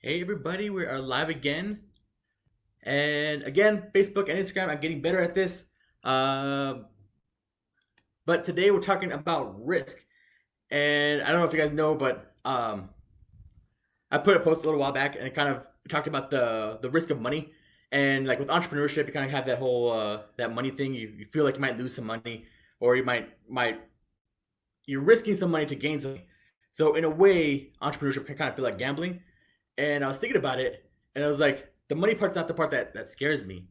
Hey everybody, we are live again. And again, Facebook and Instagram, I'm getting better at this. Uh, but today we're talking about risk. And I don't know if you guys know, but I put a post a little while back and it kind of talked about the risk of money. And like with entrepreneurship, you kind of have that whole that money thing. You feel like you might lose some money, or you might you're risking some money to gain something. So in a way, entrepreneurship can kind of feel like gambling. And I was thinking about it, and I was like, the money part's not the part that scares me.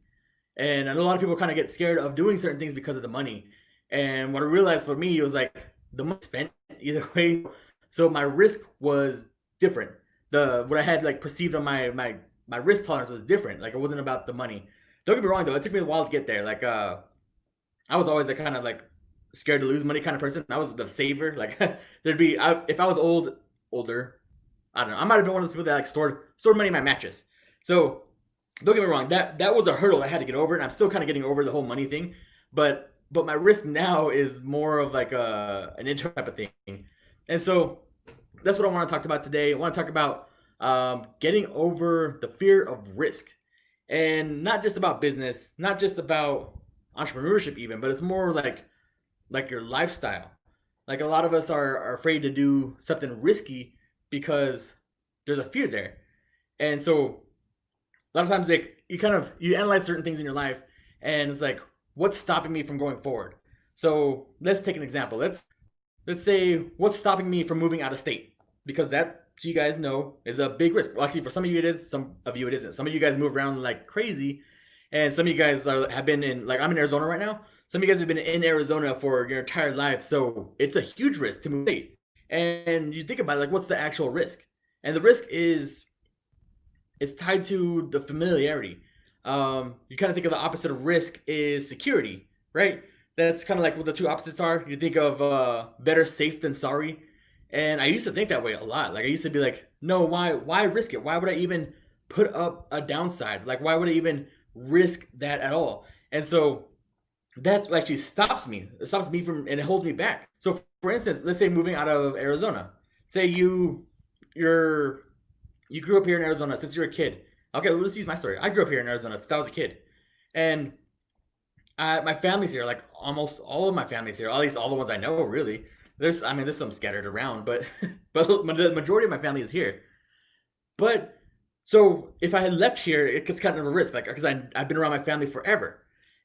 And I know a lot of people kind of get scared of doing certain things because of the money. And what I realized for me, it was like the money spent either way. So my risk was different. The what I had like perceived on my risk tolerance was different. Like it wasn't about the money. Don't get me wrong though, it took me a while to get there. I was always like kind of like scared to lose money kind of person. I was the saver. Like if I was older, I don't know. I might have been one of those people that like stored money in my mattress. So don't get me wrong, that was a hurdle I had to get over, and I'm still kind of getting over the whole money thing. But my risk now is more of like an intern type of thing, and so that's what I want to talk about today. I want to talk about getting over the fear of risk, and not just about business, not just about entrepreneurship even, but it's more like your lifestyle. Like a lot of us are afraid to do something risky because there's a fear there. And so a lot of times like you analyze certain things in your life and it's like, what's stopping me from going forward? So let's take an example. Let's say what's stopping me from moving out of state? Because that, so you guys know, is a big risk. Well, actually, for some of you it is, some of you it isn't. Some of you guys move around like crazy, and some of you guys have been in, like I'm in Arizona right now. Some of you guys have been in Arizona for your entire life, so it's a huge risk to move state. And you think about it, like what's the actual risk? And the risk is it's tied to the familiarity. You kind of think of the opposite of risk is security, right? That's kind of like what the two opposites are. You think of better safe than sorry. And I used to think that way a lot. Like I used to be like, no, why risk it? Why would I even put up a downside? Like why would I even risk that at all? And so that actually stops me. It stops me from, and it holds me back. So for instance, let's say moving out of Arizona. Say you're you grew up here in Arizona since you're a kid. Okay, let's use my story. I grew up here in Arizona since I was a kid, and my family's here. Like almost all of my family's here. At least all the ones I know, really. There's some scattered around, but but the majority of my family is here. But so if I had left here, it's kind of a risk, like because I've been around my family forever,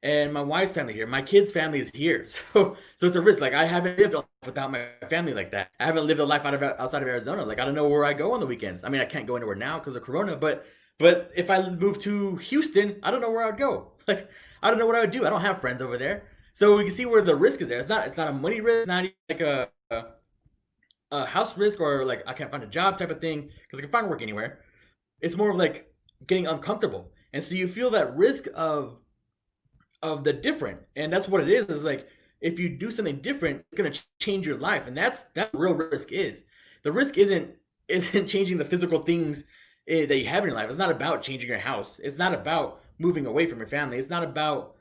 and my wife's family here, my kids' family is here, so it's a risk. Like I haven't lived a life without my family like that. I haven't lived a life outside of Arizona. Like I don't know where I go on the weekends. I mean, I can't go anywhere now because of Corona, but if I moved to Houston, I don't know where I'd go. Like I don't know what I would do. I don't have friends over there, so we can see where the risk is there. It's not a money risk, not like a house risk or like I can't find a job type of thing because I can find work anywhere. It's more of like getting uncomfortable, and so you feel that risk of the different, and that's what it is like if you do something different, it's going to change your life, and that's real risk is. The risk isn't changing the physical things that you have in your life. It's not about changing your house. It's not about moving away from your family. It's not about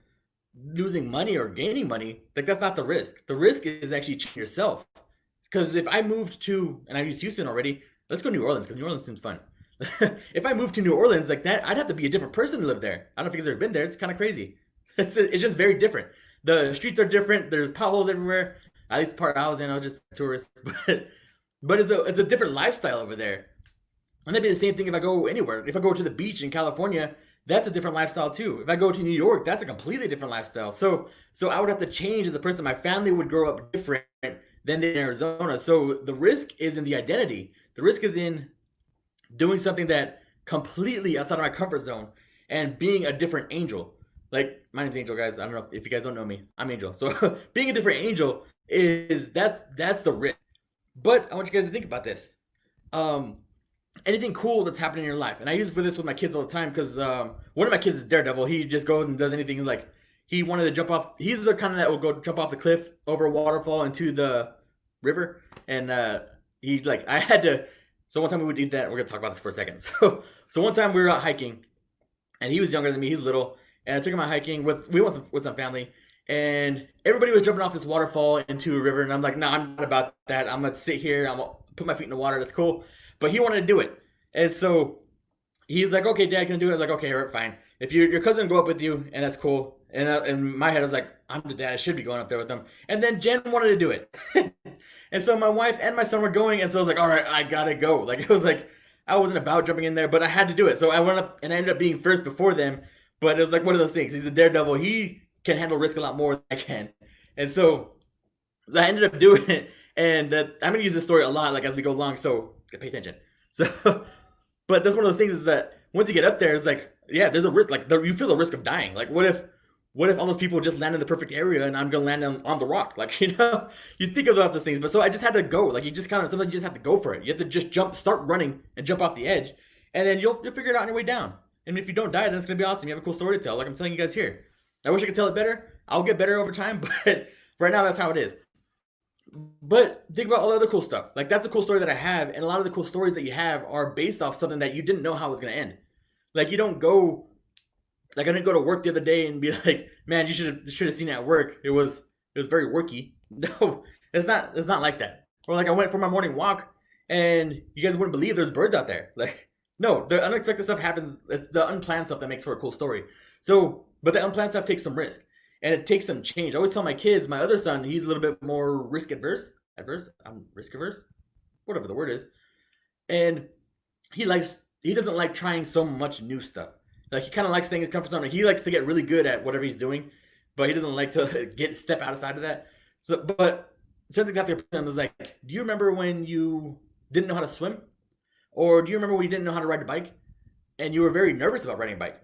losing money or gaining money. Like that's not the risk. The risk is actually changing yourself. Because if I moved to, and I used Houston already, let's go to New Orleans because New Orleans seems fun. If I moved to New Orleans like that, I'd have to be a different person to live there. I don't know if you guys ever been there. It's kind of crazy. It's just very different. The streets are different. There's potholes everywhere. At least part I was in, I was just a tourist, but it's a different lifestyle over there. And that'd be the same thing if I go anywhere. If I go to the beach in California, that's a different lifestyle too. If I go to New York, that's a completely different lifestyle. So I would have to change as a person. My family would grow up different than in Arizona. So the risk is in the identity. The risk is in doing something that completely outside of my comfort zone and being a different angel. Like my name's Angel, guys. I don't know if you guys don't know me. I'm Angel. So being a different angel is that's the risk. But I want you guys to think about this. Um, Anything cool that's happening in your life, and I use for this with my kids all the time because one of my kids is Daredevil. He just goes and does anything. He's like he wanted to jump off. He's the kind of that will go jump off the cliff over a waterfall into the river, and he like I had to. So one time we would do that. We're gonna talk about this for a second. So one time we were out hiking, and he was younger than me. He's little, and I took him out hiking with some family, and everybody was jumping off this waterfall into a river, and I'm like, no, I'm not about that. I'm gonna sit here. I'm gonna put my feet in the water. That's cool. But he wanted to do it, and so he's like, okay, Dad, can I do it? I was like, okay, all right, fine. If your cousin go up with you, and that's cool. And in my head, I was like, I'm the dad. I should be going up there with them. And then Jen wanted to do it, and so my wife and my son were going, and so I was like, all right, I gotta go. Like it was like I wasn't about jumping in there, but I had to do it. So I went up, and I ended up being first before them. But it was like one of those things. He's a daredevil. He can handle risk a lot more than I can, and so I ended up doing it. And I'm gonna use this story a lot, like as we go along. So pay attention. So but that's one of those things is that once you get up there, it's like, yeah, there's a risk. Like you feel the risk of dying. Like what if all those people just land in the perfect area and I'm gonna land on the rock? Like you think about those things. But so I just had to go. Like you just kind of sometimes you just have to go for it. You have to just start running and jump off the edge, and then you'll figure it out on your way down. And if you don't die, then it's gonna be awesome. You have a cool story to tell, like I'm telling you guys here. I wish I could tell it better. I'll get better over time, but right now that's how it is. But think about all the other cool stuff. Like that's a cool story that I have, and a lot of the cool stories that you have are based off something that you didn't know how it was gonna end. Like you don't go like I didn't go to work the other day and be like, man, you should have seen it at work. It was very worky. No, it's not like that. Or like I went for my morning walk and you guys wouldn't believe there's birds out there. Like no, the unexpected stuff happens. It's the unplanned stuff that makes for a cool story. So, but the unplanned stuff takes some risk and it takes some change. I always tell my kids, my other son, he's a little bit more risk adverse. I'm risk averse, whatever the word is, and he doesn't like trying so much new stuff. Like he kind of likes things comfort zone. Like he likes to get really good at whatever he's doing, but he doesn't like to get step outside of that. So, but certain things out there was like, do you remember when you didn't know how to swim, or do you remember when you didn't know how to ride a bike, and you were very nervous about riding a bike?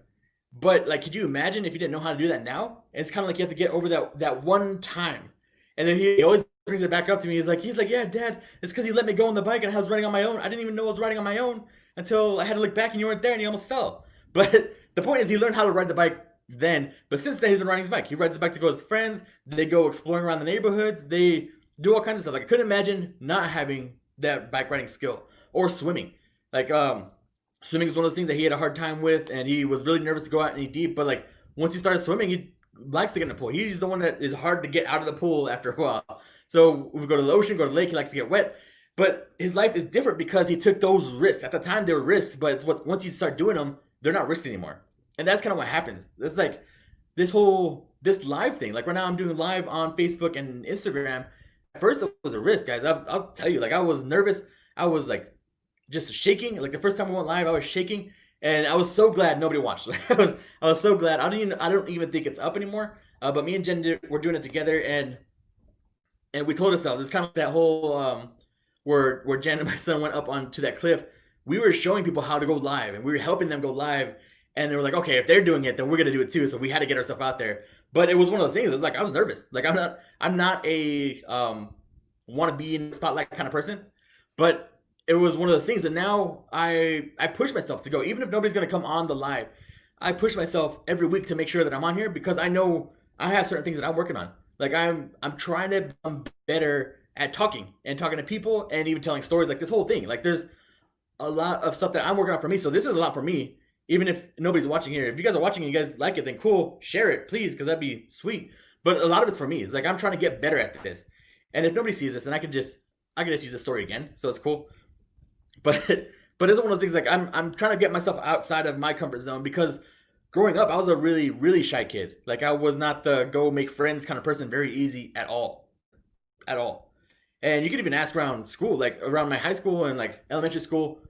But like, could you imagine if you didn't know how to do that now? It's kind of like you have to get over that one time. And then he always brings it back up to me. He's like, yeah, Dad, it's because you let me go on the bike and I was riding on my own. I didn't even know I was riding on my own until I had to look back and you weren't there and he almost fell. But the point is, he learned how to ride the bike then. But since then, he's been riding his bike. He rides his bike to go with his friends. They go exploring around the neighborhoods. They do all kinds of stuff. Like I couldn't imagine not having that bike riding skill or swimming. Like swimming is one of those things that he had a hard time with, and he was really nervous to go out any deep. But like once he started swimming, he likes to get in the pool. He's the one that is hard to get out of the pool after a while. So we go to the ocean, go to the lake. He likes to get wet. But his life is different because he took those risks. At the time, they were risks, but it's what once you start doing them, they're not risks anymore. And that's kind of what happens. It's like this live thing. Like right now, I'm doing live on Facebook and Instagram. At first, it was a risk, guys. I'll tell you. Like I was nervous. I was like just shaking. Like the first time we went live, I was shaking, and I was so glad nobody watched. I was so glad. I don't even think it's up anymore. But me and Jen we're doing it together, and we told ourselves it's kind of like that whole where Jen and my son went up onto that cliff. We were showing people how to go live, and we were helping them go live. And they were like, okay, if they're doing it, then we're gonna do it too. So we had to get ourselves out there. But it was one of those things. It was like I was nervous. Like I'm not a want to be in the spotlight kind of person. But it was one of those things. And now I push myself to go, even if nobody's gonna come on the live. I push myself every week to make sure that I'm on here because I know I have certain things that I'm working on. Like I'm trying to become better at talking to people and even telling stories, like this whole thing. Like there's a lot of stuff that I'm working on for me. So this is a lot for me. Even if nobody's watching here, if you guys are watching and you guys like it, then cool, share it, please, because that'd be sweet. But a lot of it's for me. It's like I'm trying to get better at this. And if nobody sees this, then I can just use the story again. So it's cool. But but it's one of those things like I'm trying to get myself outside of my comfort zone because growing up I was a really, really shy kid. Like I was not the go make friends kind of person very easy at all. At all. And you could even ask around school, like around my high school and like elementary school,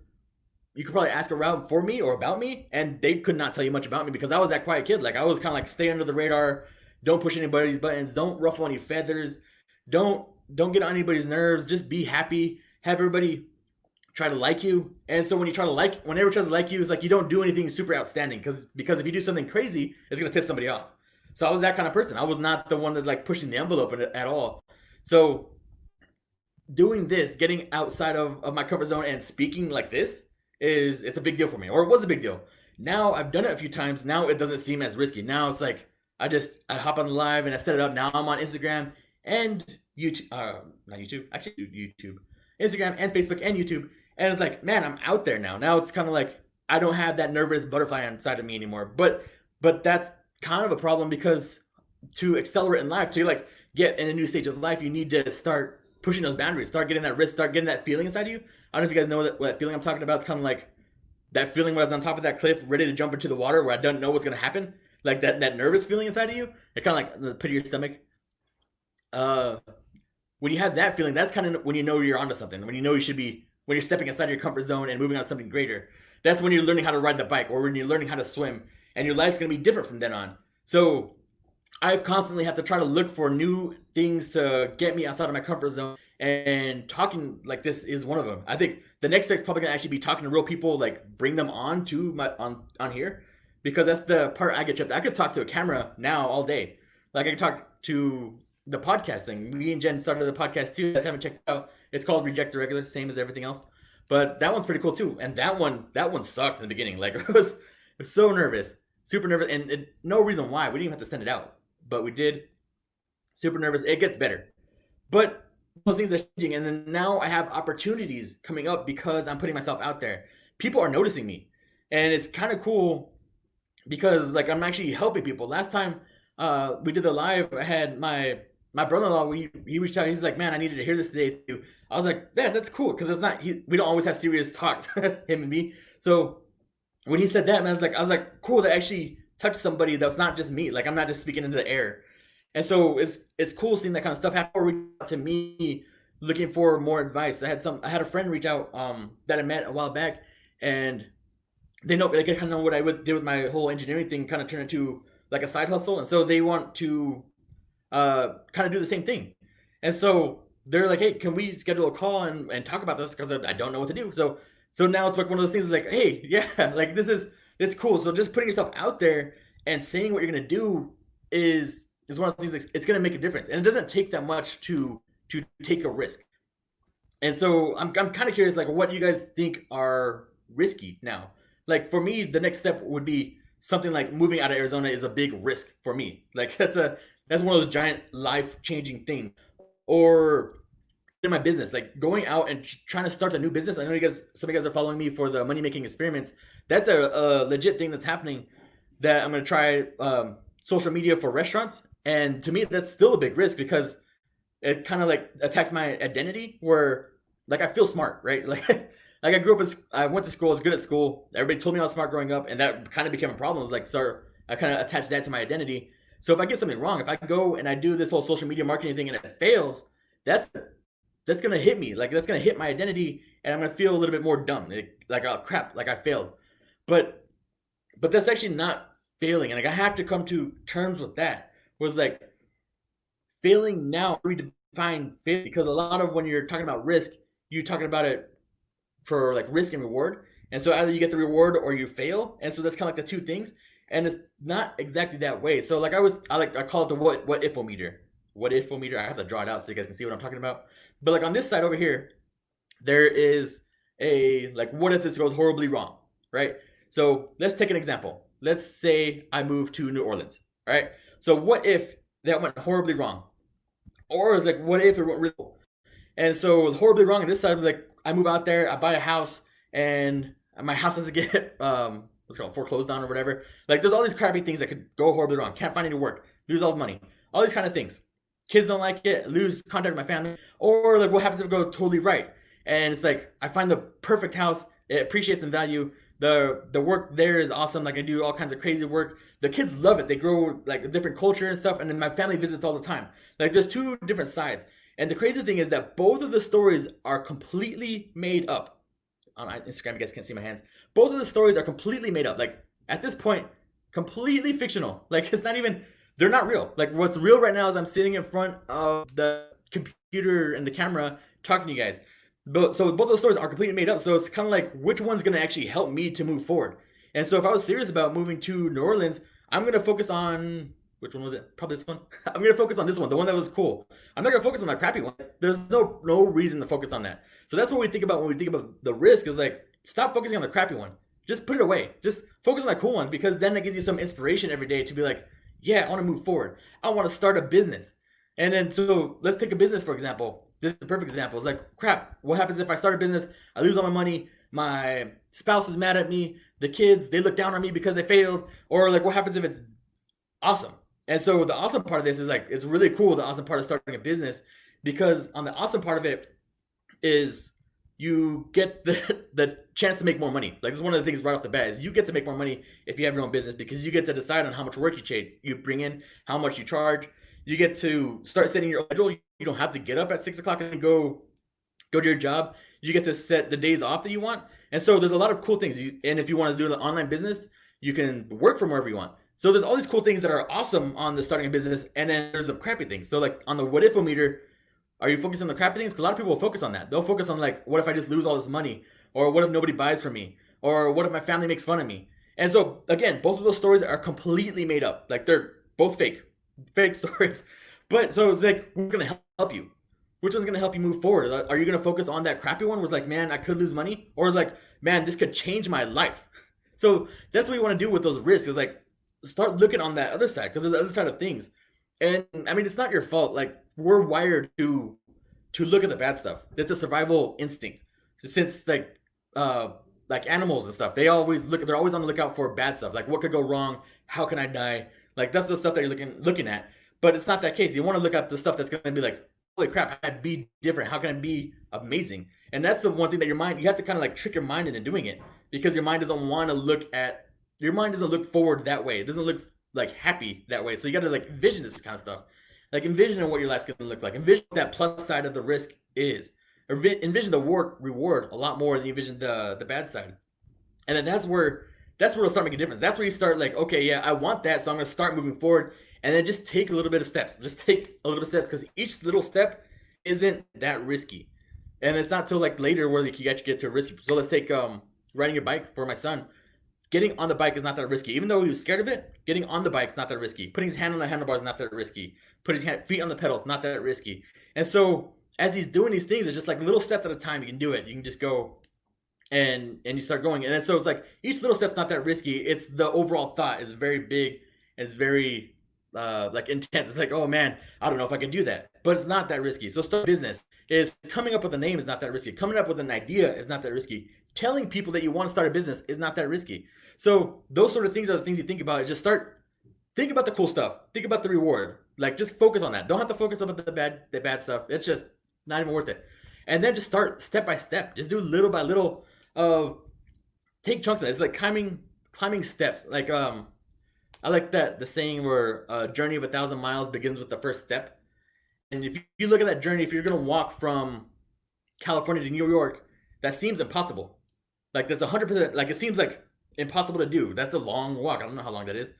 you could probably ask around for me or about me, and they could not tell you much about me because I was that quiet kid. Like I was kind of like stay under the radar, don't push anybody's buttons, don't ruffle any feathers, don't get on anybody's nerves, just be happy, have everybody try to like you. And so when you try to like, whenever tries to like you, it's like you don't do anything super outstanding because if you do something crazy, it's gonna piss somebody off. So I was that kind of person. I was not the one that's like pushing the envelope at all. So doing this, getting outside of my comfort zone and speaking like this it's a big deal for me, or it was a big deal. Now I've done it a few times. Now it doesn't seem as risky. Now it's like I hop on the live and I set it up. Now I'm on Instagram and YouTube, not YouTube, actually YouTube, Instagram and Facebook and YouTube, and it's like, man, I'm out there now. Now it's kind of like I don't have that nervous butterfly inside of me anymore. But that's kind of a problem because to accelerate in life, to like get in a new stage of life, you need to start pushing those boundaries, start getting that risk, start getting that feeling inside of you. I don't know if you guys know what that feeling I'm talking about. It's kind of like that feeling when I was on top of that cliff, ready to jump into the water, where I don't know what's gonna happen, like that nervous feeling inside of you, it kind of like the pit of your stomach. Uh, when you have that feeling, that's kind of when you know you're onto something. When you know you should be, when you're stepping outside of your comfort zone and moving on to something greater. That's when you're learning how to ride the bike, or when you're learning how to swim, and your life's gonna be different from then on. So I constantly have to try to look for new things to get me outside of my comfort zone. And talking like this is one of them. I think the next step's probably gonna actually be talking to real people, like bring them on to my on here, because that's the part I get tripped. I could talk to a camera now all day. Like I could talk to the podcast thing. Me and Jen started the podcast too. You guys haven't checked it out. It's called Reject the Regular, same as everything else. But that one's pretty cool too. And that one sucked in the beginning. Like it was so nervous, super nervous, and no reason why. We didn't even have to send it out, but we did. Super nervous. It gets better, but those things are changing, and then now I have opportunities coming up because I'm putting myself out there. People are noticing me, and it's kind of cool because like I'm actually helping people. Last time we did the live, I had my brother-in-law. He reached out. He's like, "Man, I needed to hear this today too." I was like, "Yeah, that's cool," because it's not we don't always have serious talks, him and me. So when he said that, man, I was like, cool, that actually touched somebody that's not just me. Like I'm not just speaking into the air. And so it's cool seeing that kind of stuff happen. Or reach out to me looking for more advice. I had a friend reach out that I met a while back, and they kind of know what I did with my whole engineering thing, kind of turned into like a side hustle, and so they want to kind of do the same thing. And so they're like, hey, can we schedule a call and talk about this, because I don't know what to do. So now it's like one of those things like, hey, yeah, like it's cool. So just putting yourself out there and saying what you're gonna do is one of the things like, it's gonna make a difference, and it doesn't take that much to take a risk. And so I'm kind of curious, like what you guys think are risky now. Like for me, the next step would be something like moving out of Arizona is a big risk for me. Like that's one of those giant life changing things. Or in my business, like going out and trying to start a new business. I know some of you guys are following me for the money making experiments. That's a legit thing that's happening. That I'm gonna try social media for restaurants, and to me, that's still a big risk because it kind of like attacks my identity. Where like I feel smart, right? Like like I went to school, I was good at school. Everybody told me I was smart growing up, and that kind of became a problem. It was like, so I kind of attached that to my identity. So if I get something wrong, if I go and I do this whole social media marketing thing and it fails, that's gonna hit me. Like that's gonna hit my identity, and I'm gonna feel a little bit more dumb. Like oh crap, like I failed. But that's actually not failing, and like I have to come to terms with that. Was like failing now redefine fail, because a lot of when you're talking about risk, you're talking about it for like risk and reward. And so either you get the reward or you fail. And so that's kind of like the two things. And it's not exactly that way. So like I call it the what if meter. What if meter. I have to draw it out so you guys can see what I'm talking about. But like on this side over here, there is a like what if this goes horribly wrong, right? So let's take an example. Let's say I move to New Orleans, right? So what if that went horribly wrong? Or it's like what if it went really well? And so horribly wrong on this side, like I move out there, I buy a house, and my house doesn't get what's called foreclosed on or whatever. Like there's all these crappy things that could go horribly wrong. Can't find any work, lose all the money, all these kind of things. Kids don't like it, lose contact with my family, or like what happens if it goes totally right? And it's like I find the perfect house, it appreciates in value. The work there is awesome. Like I do all kinds of crazy work. The kids love it. They grow like a different culture and stuff. And then my family visits all the time. Like there's two different sides. And the crazy thing is that both of the stories are completely made up. On Instagram, you guys can't see my hands. Both of the stories are completely made up. Like at this point, completely fictional. Like it's not even, they're not real. Like what's real right now is I'm sitting in front of the computer and the camera talking to you guys. So both those stories are completely made up. So it's kind of like which one's going to actually help me to move forward. And so if I was serious about moving to New Orleans, I'm going to focus on, which one was it? Probably this one. I'm going to focus on this one, the one that was cool. I'm not going to focus on that crappy one. There's no reason to focus on that. So that's what we think about when we think about the risk, is like, stop focusing on the crappy one. Just put it away. Just focus on that cool one, because then it gives you some inspiration every day to be like, yeah, I want to move forward. I want to start a business. And then so let's take a business, for example. This is a perfect example. It's like, crap, what happens if I start a business, I lose all my money, my spouse is mad at me, the kids, they look down on me because they failed, or like what happens if it's awesome? And so the awesome part of this is like, it's really cool, the awesome part of starting a business, because on the awesome part of it is you get the chance to make more money. Like, this is one of the things right off the bat is you get to make more money if you have your own business, because you get to decide on how much work you bring in, how much you charge. You get to start setting your own schedule. You don't have to get up at 6 o'clock and go to your job. You get to set the days off that you want. And so there's a lot of cool things. And if you want to do an online business, you can work from wherever you want. So there's all these cool things that are awesome on the starting a business, and then there's the crappy things. So like on the what if meter, are you focused on the crappy things? Because a lot of people will focus on that. They'll focus on like, what if I just lose all this money? Or what if nobody buys from me? Or what if my family makes fun of me? And so again, both of those stories are completely made up. Like, they're both fake stories. But so it's like, who's gonna help you? Which one's gonna help you move forward? Are you gonna focus on that crappy one where it's like, man, I could lose money? Or like, man, this could change my life. So that's what you want to do with those risks, is like, start looking on that other side, because of the other side of things. And I mean, it's not your fault. Like, we're wired to look at the bad stuff. It's a survival instinct. So since like animals and stuff, they're always on the lookout for bad stuff. Like, what could go wrong? How can I die? Like, that's the stuff that you're looking at. But it's not that case. You want to look at the stuff that's going to be like, holy crap, how can I be different? How can I be amazing? And that's the one thing that you have to kind of like trick your mind into doing it, because your mind doesn't want to look forward that way. It doesn't look like happy that way. So you got to like envision this kind of stuff. Like, envision what your life's going to look like. Envision what that plus side of the risk is. Envision the reward a lot more than you envision the bad side. And then that's where it'll start making a difference. That's where you start like, okay, yeah, I want that, so I'm going to start moving forward. And then just take a little bit of steps. Just take a little bit of steps, because each little step isn't that risky. And it's not till like later where you actually get to a risky. So let's take riding your bike for my son. Getting on the bike is not that risky. Even though he was scared of it, getting on the bike is not that risky. Putting his hand on the handlebars is not that risky. Putting his feet on the pedals, not that risky. And so as he's doing these things, it's just like little steps at a time. You can do it. You can just go and you start going. And then so it's like each little step's not that risky. It's the overall thought is very big. It's very like intense. It's like, oh man, I don't know if I can do that. But it's not that risky. So start business is coming up with a name is not that risky. Coming up with an idea is not that risky. Telling people that you want to start a business is not that risky. So those sort of things are the things you think about. Just think about the cool stuff. Think about the reward. Like, just focus on that. Don't have to focus on the bad stuff. It's just not even worth it. And then just start step by step. Just do little by little. Take chunks of it. It's like climbing steps. Like I like the saying where a journey of 1,000 miles begins with the first step. And if you look at that journey, if you're gonna walk from California to New York, that seems impossible. Like, that's 100%. Like, it seems like impossible to do. That's a long walk. I don't know how long that is,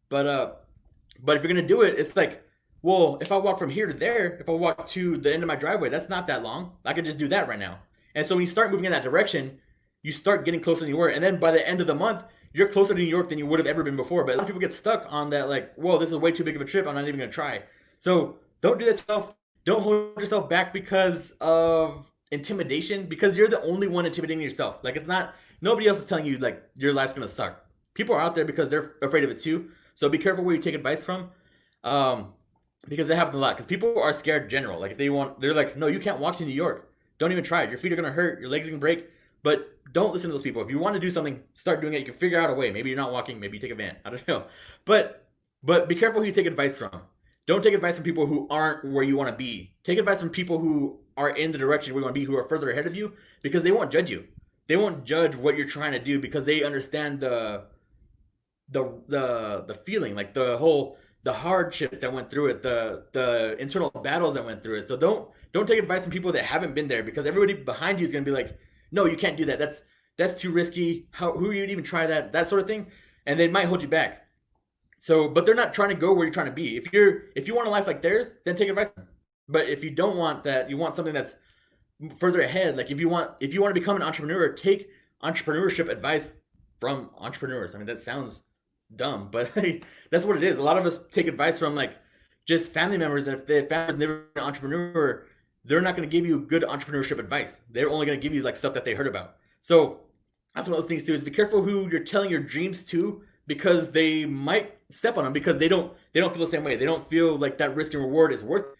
but if you're gonna do it, it's like, well, if I walk from here to there, if I walk to the end of my driveway, that's not that long. I could just do that right now. And so when you start moving in that direction, you start getting closer than you were, and then by the end of the month, you're closer to New York than you would have ever been before. But a lot of people get stuck on that, like, whoa, this is way too big of a trip. I'm not even gonna try. So don't do that stuff. Don't hold yourself back because of intimidation, because you're the only one intimidating yourself. Like, it's not, nobody else is telling you like your life's gonna suck. People are out there because they're afraid of it too. So be careful where you take advice from, because it happens a lot. Because people are scared in general. Like, if they're like, no, you can't walk to New York. Don't even try it. Your feet are gonna hurt. Your legs are gonna break. But don't listen to those people. If you want to do something, start doing it. You can figure out a way. Maybe you're not walking. Maybe you take a van. I don't know. But be careful who you take advice from. Don't take advice from people who aren't where you want to be. Take advice from people who are in the direction where you want to be, who are further ahead of you, because they won't judge you. They won't judge what you're trying to do, because they understand the feeling, like the hardship that went through it, the internal battles that went through it. So don't take advice from people that haven't been there, because everybody behind you is going to be like, no, you can't do that. That's too risky. Who would even try that sort of thing? And they might hold you back. So, but they're not trying to go where you're trying to be. If you want a life like theirs, then take advice. But if you don't want that, you want something that's further ahead. Like, if you want to become an entrepreneur, take entrepreneurship advice from entrepreneurs. I mean, that sounds dumb, but that's what it is. A lot of us take advice from like just family members. And if their family's never been an entrepreneur, they're not going to give you good entrepreneurship advice. They're only going to give you like stuff that they heard about. So that's one of those things too, is be careful who you're telling your dreams to, because they might step on them, because they don't feel the same way. They don't feel like that risk and reward is worth it.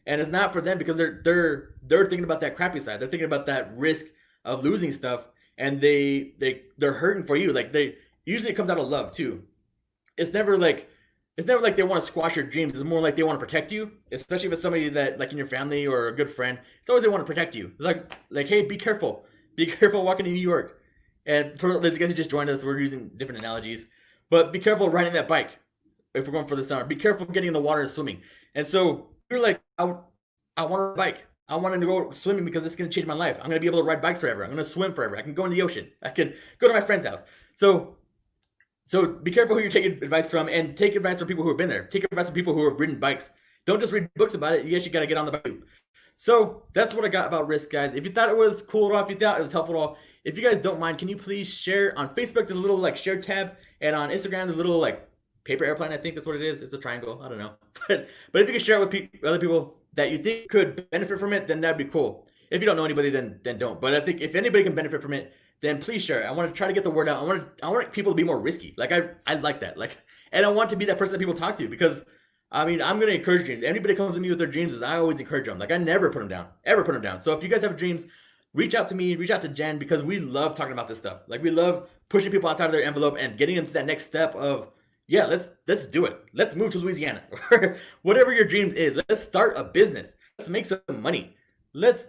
And it's not for them, because they're thinking about that crappy side. They're thinking about that risk of losing stuff, and they're hurting for you. Like, usually it comes out of love too. It's never like it's never like they want to squash your dreams. It's more like they want to protect you, especially if it's somebody that like in your family or a good friend. It's always they want to protect you. It's like hey, be careful walking to New York. And for those guys who just joined us, we're using different analogies, but be careful riding that bike if we're going for the summer. Be careful getting in the water and swimming. And so you're like, I want a bike. I want to go swimming because it's going to change my life. I'm going to be able to ride bikes forever. I'm going to swim forever. I can go in the ocean. I can go to my friend's house. So be careful who you're taking advice from, and take advice from people who have been there. Take advice from people who have ridden bikes. Don't just read books about it. You actually got to get on the bike. So that's what I got about risk, guys. If you thought it was cool at all, if you thought it was helpful at all, if you guys don't mind, can you please share on Facebook? There's a little like share tab, and on Instagram there's a little like paper airplane. I think that's what it is. It's a triangle. I don't know, but if you can share it with other people that you think could benefit from it, then that'd be cool. If you don't know anybody, then don't. But I think if anybody can benefit from it, then please share it. I want to try to get the word out. I want people to be more risky. Like I like that. Like, and I want to be that person that people talk to, because I mean, I'm gonna encourage dreams. Anybody comes to me with their dreams, I always encourage them. Like I never put them down, ever put them down. So if you guys have dreams, reach out to me, reach out to Jen, because we love talking about this stuff. Like we love pushing people outside of their envelope and getting them to that next step of, yeah, let's do it. Let's move to Louisiana or whatever your dream is. Let's start a business. Let's make some money. Let's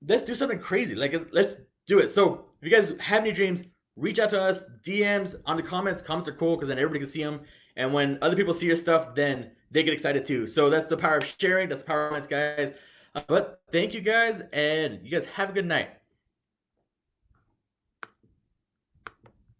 do something crazy. Like let's do it. So if you guys have any dreams, reach out to us. DMs on the comments. Comments are cool because then everybody can see them. And when other people see your stuff, then they get excited too. So that's the power of sharing. That's the power of comments, guys. But thank you guys, and you guys have a good night.